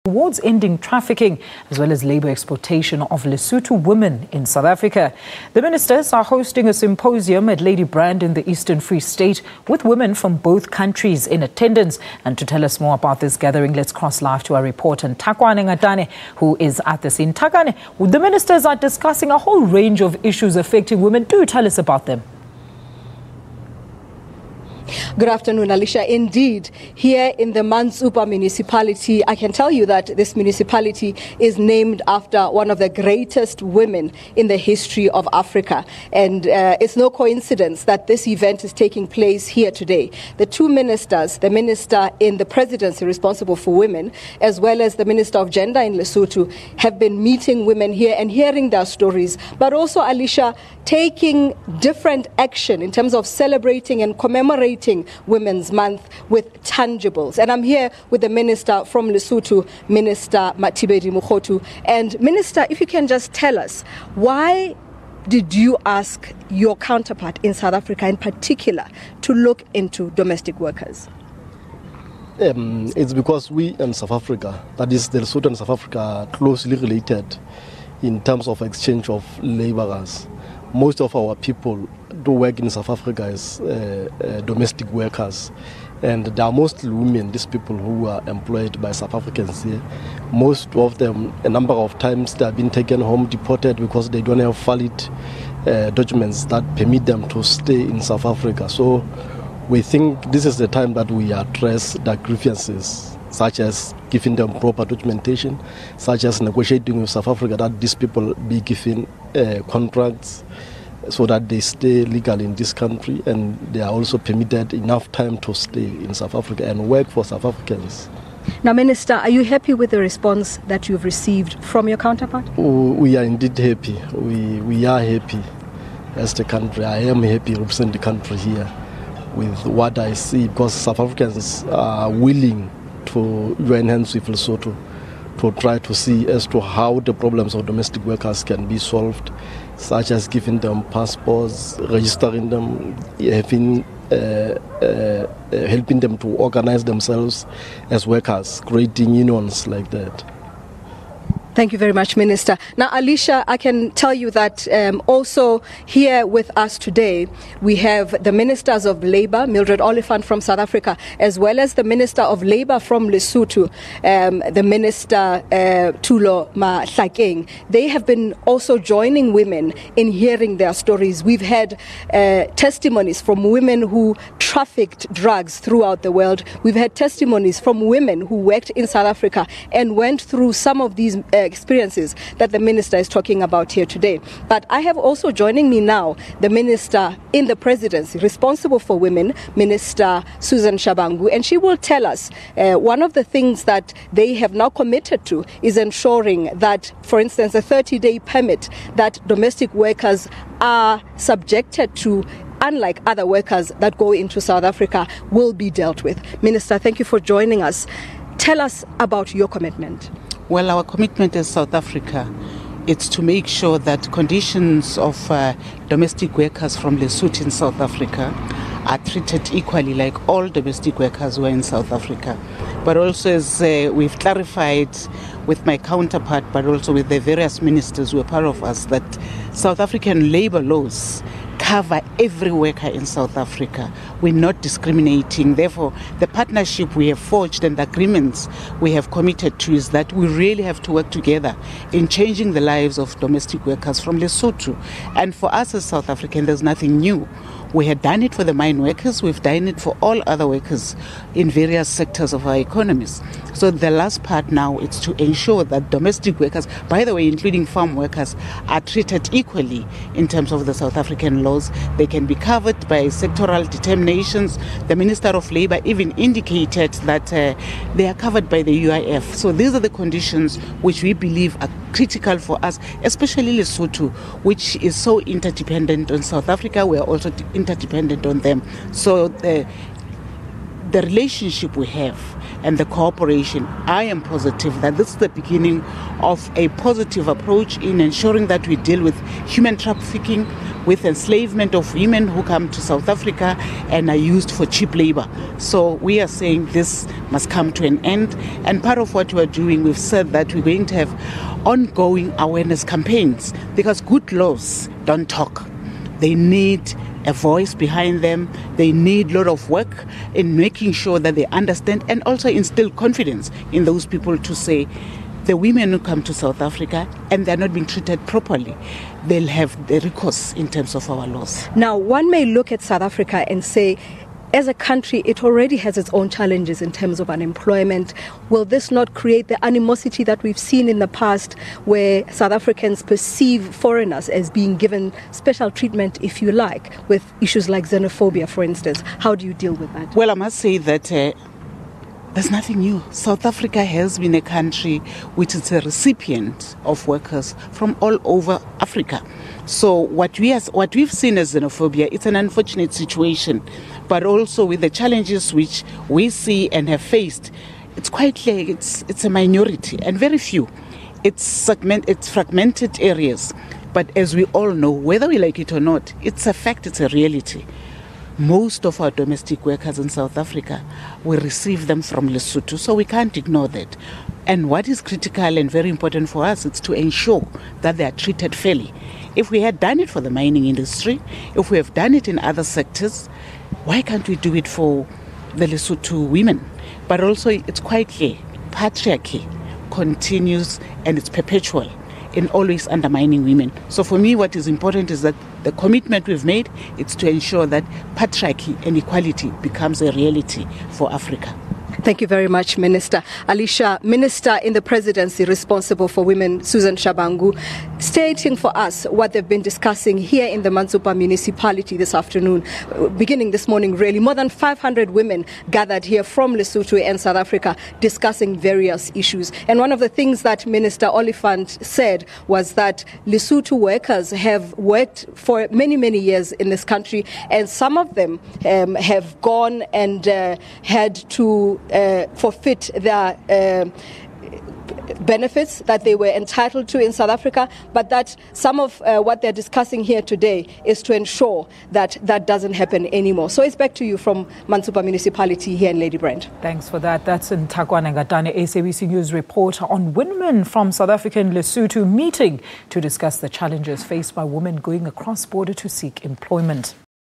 towards ending trafficking as well as labour exploitation of Lesotho women in South Africa. The ministers are hosting a symposium at Ladybrand in the Eastern Free State with women from both countries in attendance. And to tell us more about this gathering, let's cross live to our reporter Nthakoane Ngate, who is at the scene. Nthakoane, the ministers are discussing a whole range of issues affecting women. Do tell us about them. Good afternoon, Alicia. Indeed, here in the Mantsupa municipality, I can tell you that this municipality is named after one of the greatest women in the history of Africa. And it's no coincidence that this event is taking place here today. The two ministers, the minister in the presidency responsible for women, as well as the minister of gender in Lesotho, have been meeting women here and hearing their stories, but also, Alicia, taking different action in terms of celebrating and commemorating Women's Month with tangibles. And I'm here with the minister from Lesotho, Minister Mothibeli Mokhothu. And Minister, if you can just tell us, why did you ask your counterpart in South Africa in particular to look into domestic workers? It's because we in South Africa, that is the Lesotho and South Africa, are closely related in terms of exchange of laborers. Most of our people do work in South Africa as domestic workers, and there are mostly women, these people who are employed by South Africans here. Most of them, a number of times, they have been taken home, deported because they don't have valid documents that permit them to stay in South Africa. So we think this is the time that we address the grievances, such as giving them proper documentation, such as negotiating with South Africa that these people be given contracts so that they stay legal in this country, and they are also permitted enough time to stay in South Africa and work for South Africans. Now, Minister, are you happy with the response that you've received from your counterpart? We are indeed happy. We are happy as the country. I am happy representing the country here with what I see, because South Africans are willing to join hands with Lesotho to try to see as to how the problems of domestic workers can be solved, such as giving them passports, registering them, helping them to organize themselves as workers, creating unions like that. Thank you very much, Minister. Now, Alicia, I can tell you that also here with us today, we have the Ministers of Labour, Mildred Oliphant from South Africa, as well as the Minister of Labour from Lesotho, the Minister Tulo Mahlakeng. They have been also joining women in hearing their stories. We've had testimonies from women who trafficked drugs throughout the world. We've had testimonies from women who worked in South Africa and went through some of these experiences that the minister is talking about here today. But I have also joining me now the minister in the presidency responsible for women, Minister Susan Shabangu, and she will tell us one of the things that they have now committed to is ensuring that, for instance, a 30-day permit that domestic workers are subjected to, unlike other workers that go into South Africa, will be dealt with. Minister, thank you for joining us. Tell us about your commitment. Well, our commitment as South Africa is to make sure that conditions of domestic workers from Lesotho in South Africa are treated equally like all domestic workers who are in South Africa. But also, as we've clarified with my counterpart, but also with the various ministers who are part of us, that South African labour laws cover every worker in South Africa. We're not discriminating. Therefore, the partnership we have forged and the agreements we have committed to is that we really have to work together in changing the lives of domestic workers from Lesotho. And for us as South African, there's nothing new. We had done it for the mine workers. We've done it for all other workers in various sectors of our economies. So the last part now is to ensure that domestic workers, by the way, including farm workers, are treated equally in terms of the South African laws. They can be covered by sectoral determinations. The Minister of Labour even indicated that they are covered by the UIF. So these are the conditions which we believe are critical for us, especially Lesotho, which is so interdependent on South Africa. We are also interdependent on them. So the relationship we have and the cooperation, I am positive that this is the beginning of a positive approach in ensuring that we deal with human trafficking, with enslavement of women who come to South Africa and are used for cheap labor. So we are saying this must come to an end. And part of what we're doing, we've said that we're going to have ongoing awareness campaigns, because good laws don't talk. They need a voice behind them. They need a lot of work in making sure that they understand and also instill confidence in those people to say, the women who come to South Africa and they're not being treated properly, they'll have the recourse in terms of our laws. Now, one may look at South Africa and say, as a country, it already has its own challenges in terms of unemployment. Will this not create the animosity that we've seen in the past, where South Africans perceive foreigners as being given special treatment, if you like, with issues like xenophobia, for instance? How do you deal with that? Well, I must say that there's nothing new. South Africa has been a country which is a recipient of workers from all over Africa. So what we've seen as xenophobia, it's an unfortunate situation, but also with the challenges which we see and have faced, it's quite clear it's a minority and very few. It's fragmented areas, but as we all know, whether we like it or not, it's a fact, it's a reality. Most of our domestic workers in South Africa, we receive them from Lesotho, so we can't ignore that. And what is critical and very important for us is to ensure that they are treated fairly. If we had done it for the mining industry, if we have done it in other sectors, why can't we do it for the Lesotho women? But also, it's quite clear, patriarchy continues and it's perpetual in always undermining women. So for me, what is important is that the commitment we've made is to ensure that patriarchy and equality becomes a reality for Africa. Thank you very much, Minister. Alicia, Minister in the Presidency responsible for women, Susan Shabangu, stating for us what they've been discussing here in the Mantsopa municipality this afternoon, beginning this morning really. More than 500 women gathered here from Lesotho and South Africa discussing various issues. And one of the things that Minister Oliphant said was that Lesotho workers have worked for many, many years in this country, and some of them have gone and had to forfeit their benefits that they were entitled to in South Africa, but that some of what they're discussing here today is to ensure that that doesn't happen anymore. So it's back to you from Mantsopa Municipality here in Ladybrand. Thanks for that. That's Nthakoane Ngate, SABC News reporter on women from South Africa and Lesotho meeting to discuss the challenges faced by women going across border to seek employment.